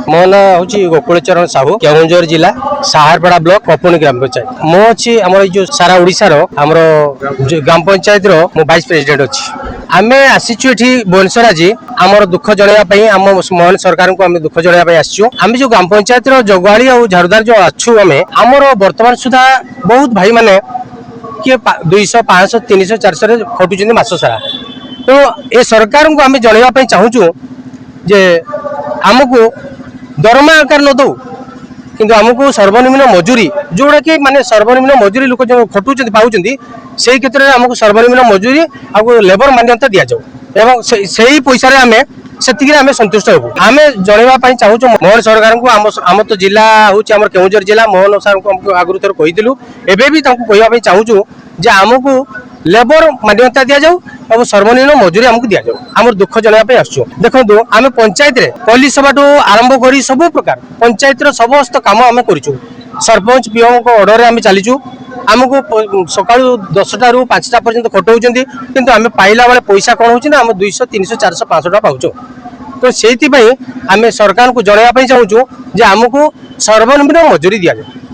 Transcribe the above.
मो ना हूँ गोकुलचरण साहू केवंझर जिला साहारपड़ा ब्लॉक पपुनी ग्राम पंचायत मो अच्छी आम जो सारा ओडिशा रो आमर ग्राम पंचायत रो मो वाइस प्रेसिडेंट अच्छी आम आसीचु एठी भुवनेश्वर आज आमर दुख जणाया आम मोहन सरकार को आम दुख जणाया आसचु आम जो ग्राम पंचायत रो जगुआली और झाड़ुदार जो अच्छु आम आमर बर्तमान सुधा बहुत भाई माने किए 200 500 300 400 खटुचंदी मास सारा तो ए सरकार को आम जणाया चाहूँ जे आमको दरमा आकार न दो किंतु आमको सर्वनिम्न मजूरी जोड़ा कि माने सर्वनिम्न मजूरी लोक जो खटुचंदी पाउचंदी सेही क्षेत्र में आमको सर्वनिम्न मजूरी आ लेबर मान्यता दिया जाऊ एवं सेही पैसा रे आमे सेतिक आमे संतुष्ट होबु आमे जणेबा पई चाहू मोहन सरकार को आम तो जिला होची हमर केवंझर जिला मोहन सर को हमको आगुर थर कहिदिलु एबे भी तांको कहिबा पई चाहू जे आमको लेबर मान्यता दिया जाऊ और सर्वनिम्न मजूरी आमको दिया जाऊ आम दुख जनापे आसु देखो आम पंचायत रे पल्ली सभा आरंभ कर सब प्रकार पंचायत समस्त कम आम कर सरपंच पीओ ऑर्डर आम चलीचु आमको सका 10टा रू 5टा पर्यंत खटाऊँ किंतु आम पाइला बेले पैसा कौन हो आम 200 300 400 500 टाका पाऊँ तो से आम सरकार को जनापी चाहूँ जे आमको सर्वनिम्न मजूरी दि जाए।